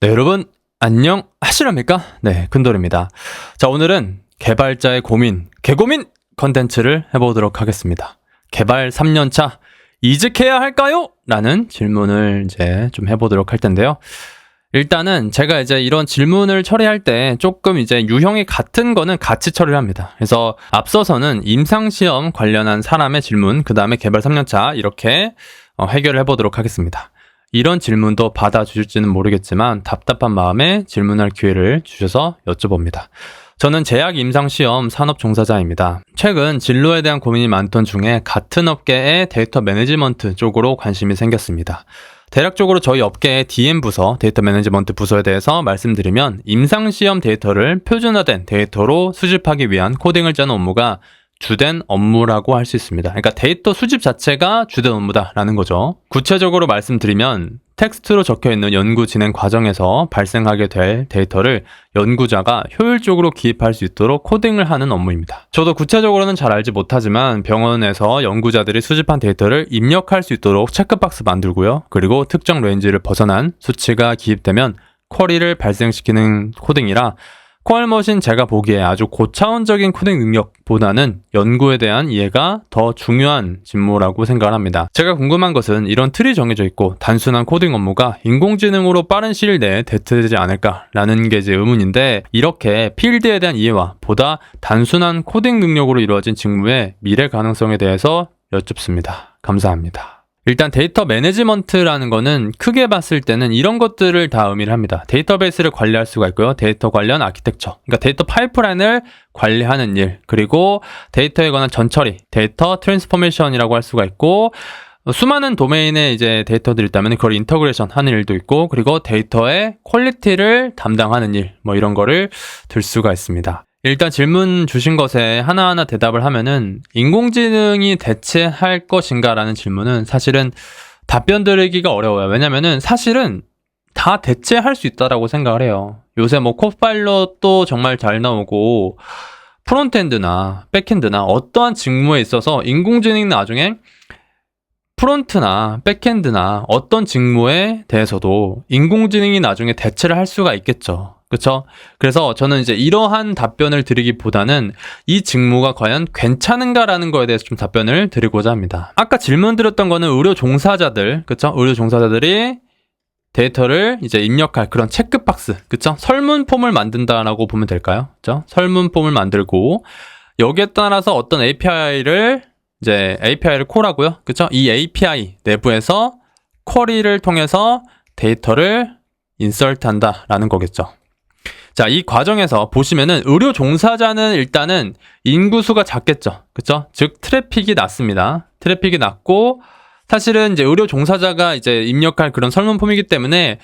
네, 여러분 안녕하시렵니까? 네, 큰돌입니다. 자, 오늘은 개발자의 고민, 개고민 컨텐츠를 해보도록 하겠습니다. 개발 3년차 이직해야 할까요? 라는 질문을 이제 좀 해보도록 할 텐데요. 일단은 제가 이제 이런 질문을 처리할 때 조금 이제 유형이 같은 거는 같이 처리를 합니다. 그래서 앞서서는 임상시험 관련한 사람의 질문, 그 다음에 개발 3년차 이렇게 해결을 해보도록 하겠습니다. 이런 질문도 받아주실지는 모르겠지만 답답한 마음에 질문할 기회를 주셔서 여쭤봅니다. 저는 제약 임상시험 산업 종사자입니다. 최근 진로에 대한 고민이 많던 중에 같은 업계의 데이터 매니지먼트 쪽으로 관심이 생겼습니다. 대략적으로 저희 업계의 DM 부서, 데이터 매니지먼트 부서에 대해서 말씀드리면 임상시험 데이터를 표준화된 데이터로 수집하기 위한 코딩을 짜는 업무가 주된 업무라고 할 수 있습니다. 그러니까 데이터 수집 자체가 주된 업무다라는 거죠. 구체적으로 말씀드리면 텍스트로 적혀있는 연구 진행 과정에서 발생하게 될 데이터를 연구자가 효율적으로 기입할 수 있도록 코딩을 하는 업무입니다. 저도 구체적으로는 잘 알지 못하지만 병원에서 연구자들이 수집한 데이터를 입력할 수 있도록 체크박스 만들고요. 그리고 특정 레인지를 벗어난 수치가 기입되면 쿼리를 발생시키는 코딩이라 퀄머신 제가 보기에 아주 고차원적인 코딩 능력보다는 연구에 대한 이해가 더 중요한 직무라고 생각을 합니다. 제가 궁금한 것은 이런 틀이 정해져 있고 단순한 코딩 업무가 인공지능으로 빠른 시일 내에 대체되지 않을까라는 게 제 의문인데, 이렇게 필드에 대한 이해와 보다 단순한 코딩 능력으로 이루어진 직무의 미래 가능성에 대해서 여쭙습니다. 감사합니다. 일단 데이터 매니지먼트라는 거는 크게 봤을 때는 이런 것들을 다 의미를 합니다. 데이터베이스를 관리할 수가 있고요. 데이터 관련 아키텍처, 그러니까 데이터 파이프라인을 관리하는 일, 그리고 데이터에 관한 전처리, 데이터 트랜스포메이션이라고 할 수가 있고, 수많은 도메인의 이제 데이터들이 있다면 그걸 인터그레이션 하는 일도 있고, 그리고 데이터의 퀄리티를 담당하는 일, 뭐 이런 거를 들 수가 있습니다. 일단 질문 주신 것에 하나하나 대답을 하면은 인공지능이 대체할 것인가 라는 질문은 사실은 답변 드리기가 어려워요. 왜냐면은 사실은 다 대체할 수 있다라고 생각을 해요. 요새 뭐 코파일럿도 정말 잘 나오고 프론트엔드나 백엔드나 어떠한 직무에 있어서 인공지능이 나중에 프론트나 백엔드나 어떤 직무에 대해서도 인공지능이 나중에 대체를 할 수가 있겠죠. 그렇죠? 그래서 저는 이제 이러한 답변을 드리기보다는 이 직무가 과연 괜찮은가라는 거에 대해서 좀 답변을 드리고자 합니다. 아까 질문 드렸던 거는 의료 종사자들, 그렇죠? 의료 종사자들이 데이터를 이제 입력할 그런 체크박스, 그렇죠? 설문 폼을 만든다라고 보면 될까요? 그렇죠? 설문 폼을 만들고 여기에 따라서 어떤 API를 콜하고요. 그렇죠? 이 API 내부에서 쿼리를 통해서 데이터를 인설트한다라는 거겠죠. 자, 이 과정에서 보시면은 의료 종사자는 일단은 인구수가 작겠죠. 그쵸? 즉, 트래픽이 낮습니다. 트래픽이 낮고, 사실은 이제 의료 종사자가 이제 입력할 그런 설문폼이기 때문에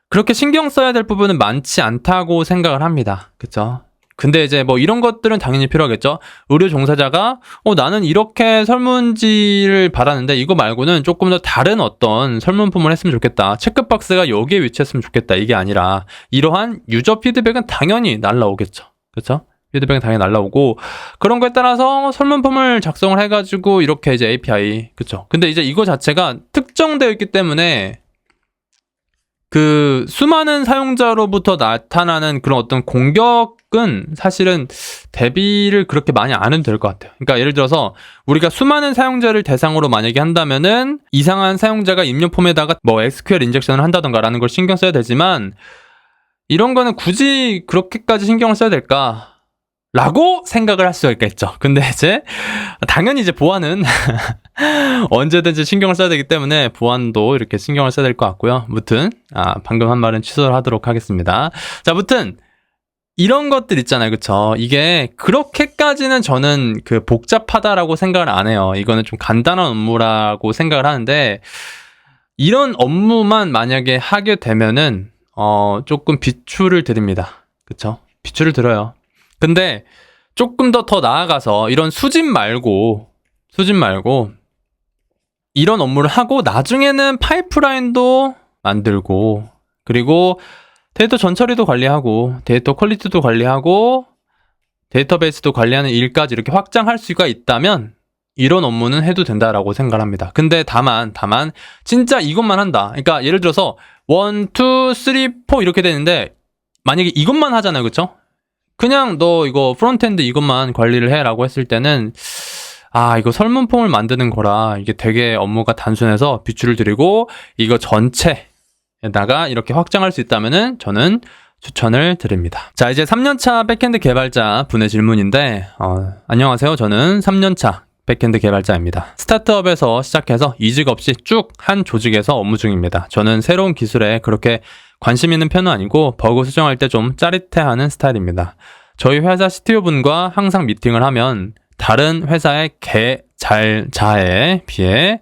그렇게 신경 써야 될 부분은 많지 않다고 생각을 합니다. 그쵸? 근데 이제 뭐 이런 것들은 당연히 필요하겠죠. 의료 종사자가 나는 이렇게 설문지를 받았는데 이거 말고는 조금 더 다른 어떤 설문품을 했으면 좋겠다. 체크박스가 여기에 위치했으면 좋겠다. 이게 아니라 이러한 유저 피드백은 당연히 날라오겠죠. 그렇죠? 피드백은 당연히 날라오고 그런 거에 따라서 설문품을 작성을 해가지고 이렇게 이제 API, 그렇죠? 근데 이제 이거 자체가 특정되어 있기 때문에 그 수많은 사용자로부터 나타나는 그런 어떤 공격은 사실은 대비를 그렇게 많이 안 해도 될 것 같아요. 그러니까 예를 들어서 우리가 수많은 사용자를 대상으로 만약에 한다면은 이상한 사용자가 입력 폼에다가 뭐 SQL 인젝션을 한다던가 라는 걸 신경 써야 되지만 이런 거는 굳이 그렇게까지 신경을 써야 될까? 라고 생각을 할 수가 있겠죠. 근데 이제 당연히 이제 보안은 언제든지 신경을 써야 되기 때문에 보안도 이렇게 신경을 써야 될 것 같고요. 무튼 방금 한 말은 취소를 하도록 하겠습니다. 자, 무튼 이런 것들 있잖아요. 그쵸? 이게 그렇게까지는 저는 그 복잡하다라고 생각을 안 해요. 이거는 좀 간단한 업무라고 생각을 하는데 이런 업무만 만약에 하게 되면은 조금 비추를 드립니다. 그쵸? 비추를 들어요. 근데 조금 더 나아가서 이런 수집 말고 이런 업무를 하고 나중에는 파이프라인도 만들고 그리고 데이터 전처리도 관리하고 데이터 퀄리티도 관리하고 데이터베이스도 관리하는 일까지 이렇게 확장할 수가 있다면 이런 업무는 해도 된다라고 생각합니다. 근데 다만 진짜 이것만 한다. 그러니까 예를 들어서 1, 2, 3, 4 이렇게 되는데 만약에 이것만 하잖아요. 그쵸? 그냥 너 이거 프론트엔드 이것만 관리를 해라고 했을 때는 이거 설문폼을 만드는 거라 이게 되게 업무가 단순해서 비추를 드리고 이거 전체에다가 이렇게 확장할 수 있다면은 저는 추천을 드립니다. 자, 이제 3년차 백엔드 개발자 분의 질문인데 안녕하세요. 저는 3년차 백엔드 개발자입니다. 스타트업에서 시작해서 이직 없이 쭉 한 조직에서 업무 중입니다. 저는 새로운 기술에 그렇게 관심 있는 편은 아니고 버그 수정할 때 좀 짜릿해하는 스타일입니다. 저희 회사 CTO분과 항상 미팅을 하면 다른 회사의 개잘자에 비해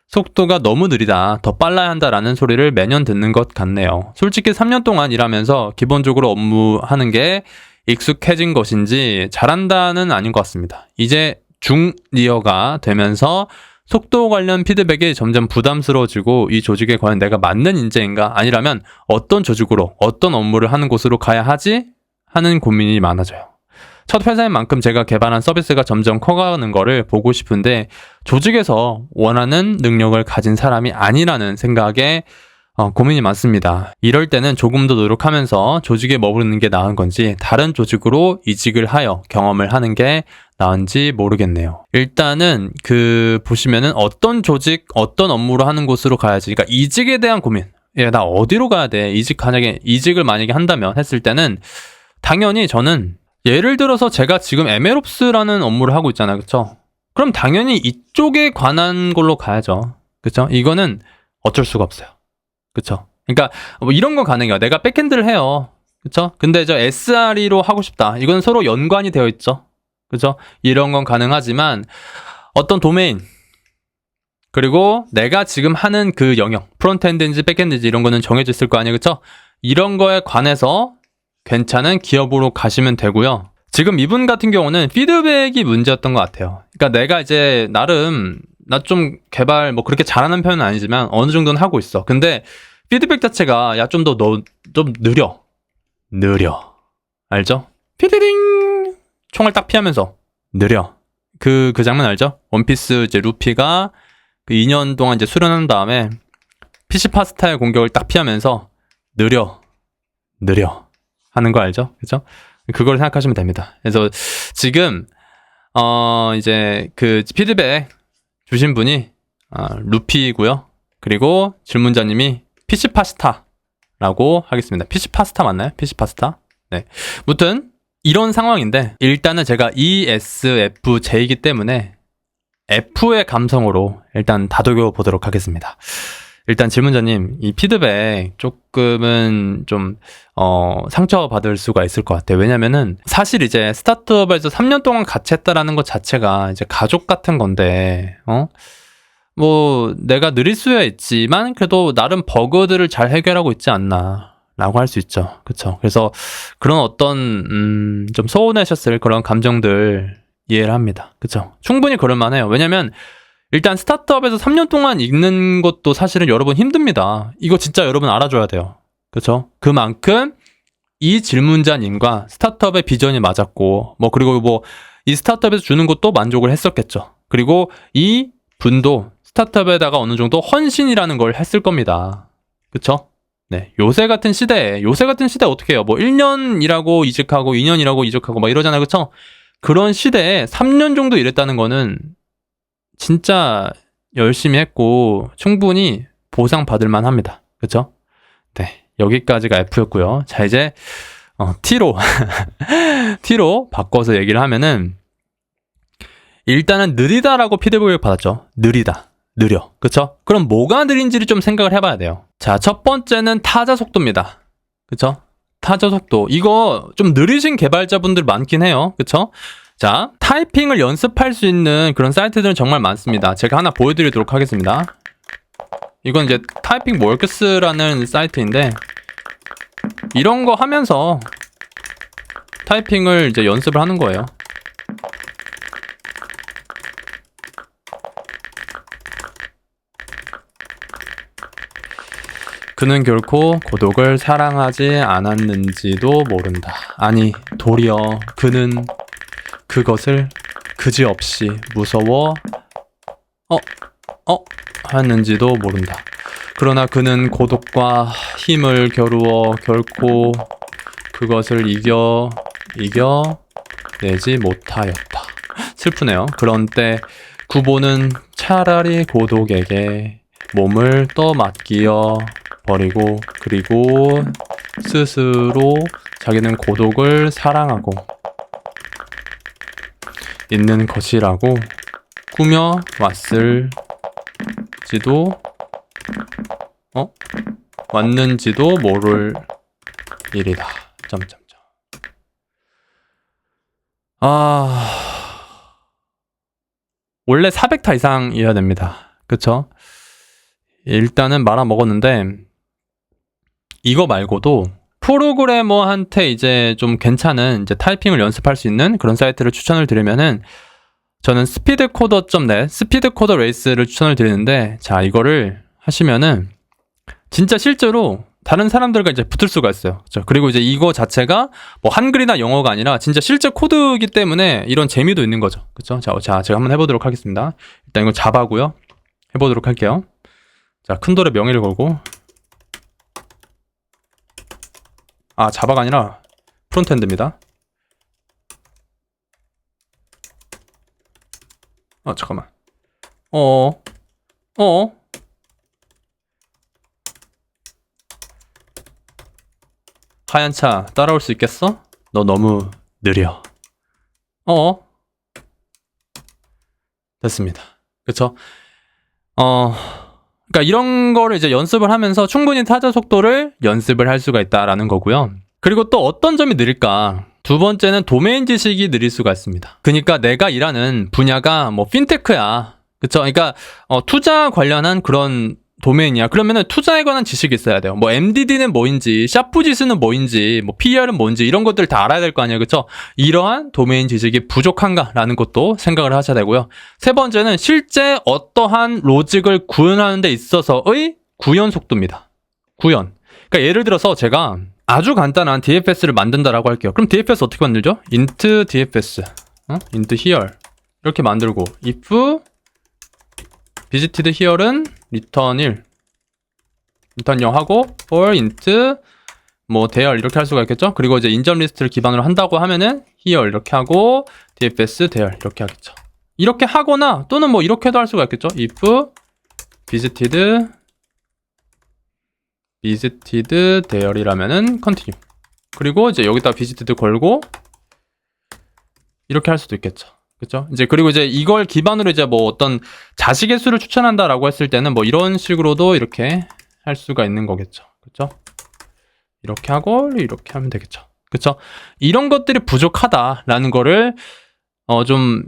속도가 너무 느리다, 더 빨라야 한다라는 소리를 매년 듣는 것 같네요. 솔직히 3년 동안 일하면서 기본적으로 업무하는 게 익숙해진 것인지 잘한다는 아닌 것 같습니다. 이제 중리어가 되면서 속도 관련 피드백이 점점 부담스러워지고 이 조직에 과연 내가 맞는 인재인가 아니라면 어떤 조직으로 어떤 업무를 하는 곳으로 가야 하지? 하는 고민이 많아져요. 첫 회사인 만큼 제가 개발한 서비스가 점점 커가는 거를 보고 싶은데 조직에서 원하는 능력을 가진 사람이 아니라는 생각에 고민이 많습니다. 이럴 때는 조금 더 노력하면서 조직에 머무르는 게 나은 건지 다른 조직으로 이직을 하여 경험을 하는 게 나은지 모르겠네요. 일단은 보시면은 어떤 조직, 어떤 업무로 하는 곳으로 가야지. 그러니까 이직에 대한 고민. 나 어디로 가야 돼? 이직을 만약에 한다면 했을 때는 당연히 저는 예를 들어서 제가 지금 MLOps라는 업무를 하고 있잖아요. 그쵸? 그럼 당연히 이쪽에 관한 걸로 가야죠. 그쵸? 이거는 어쩔 수가 없어요. 그쵸? 그러니까 뭐 이런 건 가능해요. 내가 백엔드를 해요. 그쵸? 근데 저 SRE로 하고 싶다. 이건 서로 연관이 되어 있죠. 그쵸? 이런 건 가능하지만 어떤 도메인 그리고 내가 지금 하는 그 영역 프론트엔드인지 백엔드인지 이런 거는 정해져 있을 거 아니에요. 그쵸? 이런 거에 관해서 괜찮은 기업으로 가시면 되고요. 지금 이분 같은 경우는 피드백이 문제였던 것 같아요. 그러니까 내가 이제 나름 나 좀 개발 뭐 그렇게 잘하는 편은 아니지만 어느 정도는 하고 있어. 근데 피드백 자체가 야 좀 더 좀 느려. 알죠? 피디링 총알 딱 피하면서 느려. 그 장면 알죠? 원피스 이제 루피가 그 2년 동안 이제 수련한 다음에 PC 파스타의 공격을 딱 피하면서 느려 하는 거 알죠? 그죠? 그걸 생각하시면 됩니다. 그래서 지금 이제 그 피드백 주신 분이 루피고요. 그리고 질문자님이 PC 파스타라고 하겠습니다. PC 파스타 맞나요? PC 파스타? 네. 무튼 이런 상황인데 일단은 제가 ESFJ이기 때문에 F의 감성으로 일단 다독여 보도록 하겠습니다. 일단 질문자님, 이 피드백 조금은 좀 상처받을 수가 있을 것 같아요. 왜냐면은 사실 이제 스타트업에서 3년 동안 같이 했다라는 것 자체가 이제 가족 같은 건데 뭐 내가 느릴 수야 있지만 그래도 나름 버그들을 잘 해결하고 있지 않나 라고 할 수 있죠. 그쵸? 그래서 그런 어떤 좀 서운하셨을 그런 감정들 이해를 합니다. 그쵸? 충분히 그럴만해요. 왜냐면 일단 스타트업에서 3년 동안 읽는 것도 사실은 여러분 힘듭니다. 이거 진짜 여러분 알아줘야 돼요. 그렇죠? 그만큼 이 질문자님과 스타트업의 비전이 맞았고 그리고 이 스타트업에서 주는 것도 만족을 했었겠죠. 그리고 이 분도 스타트업에다가 어느 정도 헌신이라는 걸 했을 겁니다. 그렇죠? 네. 요새 같은 시대에 어떻게 해요? 1년 일하고 이직하고 2년 일하고 이직하고 막 이러잖아요. 그렇죠? 그런 시대에 3년 정도 일했다는 거는 진짜 열심히 했고 충분히 보상받을 만합니다. 그쵸? 네, 여기까지가 F였고요. 자, 이제 T로 바꿔서 얘기를 하면은 일단은 느리다라고 피드백을 받았죠. 느려. 그쵸? 그럼 뭐가 느린지를 좀 생각을 해봐야 돼요. 자, 첫 번째는 타자 속도입니다. 그쵸? 타자 속도. 이거 좀 느리신 개발자분들 많긴 해요. 그쵸? 자, 타이핑을 연습할 수 있는 그런 사이트들은 정말 많습니다. 제가 하나 보여드리도록 하겠습니다. 이건 이제 타이핑 월크스라는 사이트인데 이런 거 하면서 타이핑을 이제 연습을 하는 거예요. 그는 결코 고독을 사랑하지 않았는지도 모른다. 아니, 도리어 그는 그것을 그지없이 무서워 하였는지도 모른다. 그러나 그는 고독과 힘을 겨루어 결코 그것을 이겨내지 못하였다. 슬프네요. 그런 때 구보는 차라리 고독에게 몸을 떠맡겨 버리고 그리고 스스로 자기는 고독을 사랑하고 있는 것이라고 꾸며 왔는지도 모를 일이다. 점점점. 원래 400타 이상이어야 됩니다. 그쵸? 일단은 말아먹었는데 이거 말고도 프로그래머한테 이제 좀 괜찮은 이제 타이핑을 연습할 수 있는 그런 사이트를 추천을 드리면은 저는 speedcoder.net, 스피드코더 레이스를 추천을 드리는데, 자, 이거를 하시면은 진짜 실제로 다른 사람들과 이제 붙을 수가 있어요. 그렇죠? 그리고 이제 이거 자체가 뭐 한글이나 영어가 아니라 진짜 실제 코드이기 때문에 이런 재미도 있는 거죠. 그렇죠? 자, 제가 한번 해보도록 하겠습니다. 일단 이거 자바고요. 해보도록 할게요. 자, 큰돌의 명예를 걸고. 자바가 아니라 프론트엔드입니다. 잠깐만. 하얀 차 따라올 수 있겠어? 너 너무 느려. 됐습니다. 그쵸? 그러니까 이런 거를 이제 연습을 하면서 충분히 타자 속도를 연습을 할 수가 있다라는 거고요. 그리고 또 어떤 점이 느릴까? 두 번째는 도메인 지식이 느릴 수가 있습니다. 그러니까 내가 일하는 분야가 뭐 핀테크야. 그쵸? 그러니까 투자 관련한 그런 도메인이야. 그러면은 투자에 관한 지식이 있어야 돼요. 뭐 MDD는 뭐인지, 샤프 지수는 뭐인지, 뭐 PER은 뭔지 이런 것들 다 알아야 될 거 아니에요. 그쵸? 이러한 도메인 지식이 부족한가라는 것도 생각을 하셔야 되고요. 세 번째는 실제 어떠한 로직을 구현하는 데 있어서의 구현 속도입니다. 구현. 그러니까 예를 들어서 제가 아주 간단한 DFS를 만든다라고 할게요. 그럼 DFS 어떻게 만들죠? int DFS, int here 이렇게 만들고 if visited here은 return 1, return 0 하고 for int 뭐 there 이렇게 할 수가 있겠죠? 그리고 이제 인점 리스트를 기반으로 한다고 하면은 here 이렇게 하고 DFS there 이렇게 하겠죠. 이렇게 하거나 또는 뭐 이렇게도 할 수가 있겠죠? if visited there이라면은 continue. 그리고 이제 여기다 visited 걸고 이렇게 할 수도 있겠죠. 그렇죠? 이제 그리고 이제 이걸 기반으로 이제 뭐 어떤 자식의 수를 추천한다라고 했을 때는 뭐 이런 식으로도 이렇게 할 수가 있는 거겠죠. 그렇죠? 이렇게 하고 이렇게 하면 되겠죠. 그렇죠? 이런 것들이 부족하다라는 거를 좀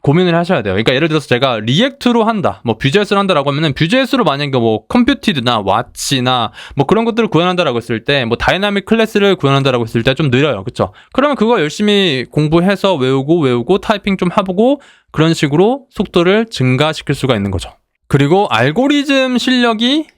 고민을 하셔야 돼요. 그러니까 예를 들어서 제가 리액트로 한다, 뭐 뷰제스로 한다라고 하면은 뷰제스로 만약에 뭐 컴퓨티드나 왓치나 뭐 그런 것들을 구현한다라고 했을 때, 뭐 다이나믹 클래스를 구현한다라고 했을 때 좀 느려요, 그렇죠? 그러면 그거 열심히 공부해서 외우고 타이핑 좀 해보고 그런 식으로 속도를 증가시킬 수가 있는 거죠. 그리고 알고리즘 실력이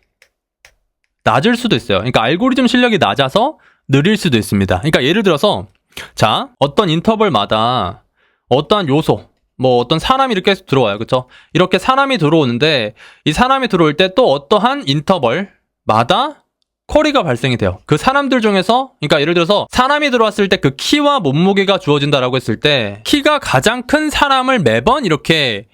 낮을 수도 있어요. 그러니까 알고리즘 실력이 낮아서 느릴 수도 있습니다. 그러니까 예를 들어서 자, 어떤 인터벌마다 어떠한 요소, 뭐 어떤 사람이 이렇게 들어와요. 그쵸? 이렇게 사람이 들어오는데 이 사람이 들어올 때 또 어떠한 인터벌마다 쿼리가 발생이 돼요. 그 사람들 중에서, 그러니까 예를 들어서 사람이 들어왔을 때 그 키와 몸무게가 주어진다라고 했을 때 키가 가장 큰 사람을 매번 이렇게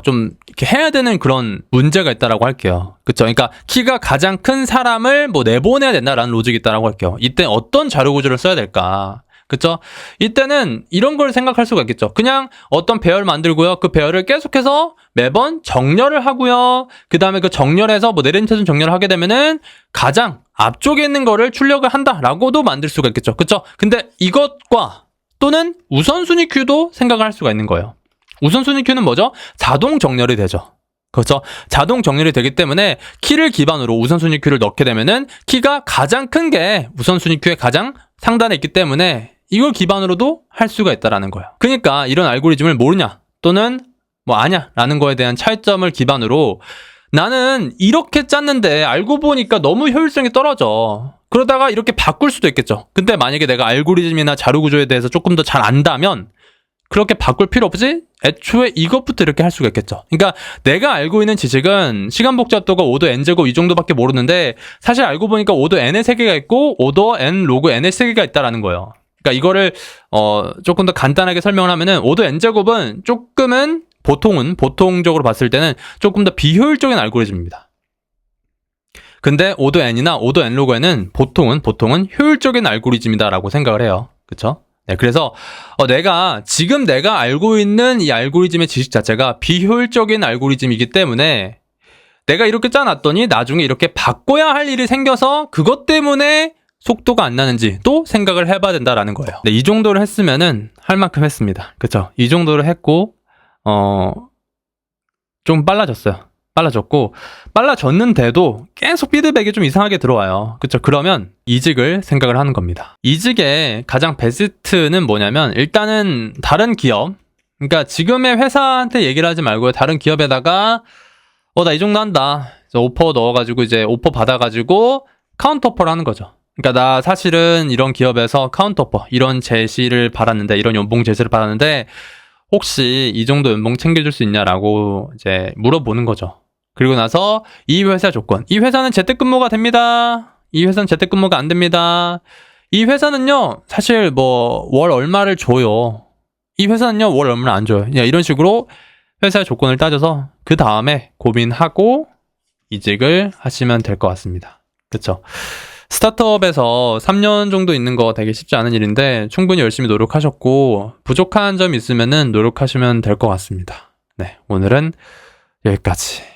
좀 이렇게 해야 되는 그런 문제가 있다라고 할게요. 그쵸? 그러니까 키가 가장 큰 사람을 뭐 내보내야 된다라는 로직이 있다라고 할게요. 이때 어떤 자료 구조를 써야 될까? 그쵸? 이때는 이런 걸 생각할 수가 있겠죠. 그냥 어떤 배열을 만들고요. 그 배열을 계속해서 매번 정렬을 하고요. 그 다음에 그 정렬해서 뭐 내림차순 정렬을 하게 되면은 가장 앞쪽에 있는 거를 출력을 한다라고도 만들 수가 있겠죠. 그쵸? 근데 이것과 또는 우선순위 큐도 생각을 할 수가 있는 거예요. 우선순위 큐는 뭐죠? 자동 정렬이 되죠. 그렇죠? 자동 정렬이 되기 때문에 키를 기반으로 우선순위 큐를 넣게 되면은 키가 가장 큰 게 우선순위 큐의 가장 상단에 있기 때문에 이걸 기반으로도 할 수가 있다라는 거예요. 그러니까 이런 알고리즘을 모르냐 또는 뭐 아냐 라는 거에 대한 차이점을 기반으로 나는 이렇게 짰는데 알고 보니까 너무 효율성이 떨어져. 그러다가 이렇게 바꿀 수도 있겠죠. 근데 만약에 내가 알고리즘이나 자료 구조에 대해서 조금 더 잘 안다면 그렇게 바꿀 필요 없지? 애초에 이것부터 이렇게 할 수가 있겠죠. 그러니까 내가 알고 있는 지식은 시간 복잡도가 5도 n제곱 이 정도밖에 모르는데 사실 알고 보니까 5도 n의 세개가 있고 5도 n 로그 n의 세개가 있다라는 거예요. 그러니까 이거를 조금 더 간단하게 설명을 하면은 5도 n제곱은 조금은 보통적으로 봤을 때는 조금 더 비효율적인 알고리즘입니다. 근데 5도 n이나 5도 n 로그 n은 보통은 효율적인 알고리즘이다라고 생각을 해요. 그쵸? 네, 그래서 지금 내가 알고 있는 이 알고리즘의 지식 자체가 비효율적인 알고리즘이기 때문에 내가 이렇게 짜놨더니 나중에 이렇게 바꿔야 할 일이 생겨서 그것 때문에 속도가 안 나는지 또 생각을 해봐야 된다라는 거예요. 네, 이 정도를 했으면은 할 만큼 했습니다. 그쵸? 이 정도를 했고 좀 빨라졌는데도 계속 피드백이 좀 이상하게 들어와요. 그쵸? 그러면 이직을 생각을 하는 겁니다. 이직의 가장 베스트는 뭐냐면 일단은 다른 기업, 그러니까 지금의 회사한테 얘기를 하지 말고요. 다른 기업에다가 나 이 정도 한다. 오퍼 넣어가지고 이제 오퍼 받아가지고 카운터오퍼를 하는 거죠. 그러니까 나 사실은 이런 기업에서 카운터오퍼, 이런 제시를 받았는데, 이런 연봉 제시를 받았는데 혹시 이 정도 연봉 챙겨줄 수 있냐라고 이제 물어보는 거죠. 그리고 나서 이 회사 조건, 이 회사는 재택근무가 됩니다. 이 회사는 재택근무가 안 됩니다. 이 회사는요 사실 뭐 월 얼마를 줘요. 이 회사는요 월 얼마를 안 줘요. 이런 식으로 회사의 조건을 따져서 그 다음에 고민하고 이직을 하시면 될 것 같습니다. 그쵸? 스타트업에서 3년 정도 있는 거 되게 쉽지 않은 일인데 충분히 열심히 노력하셨고 부족한 점이 있으면은 노력하시면 될 것 같습니다. 네, 오늘은 여기까지.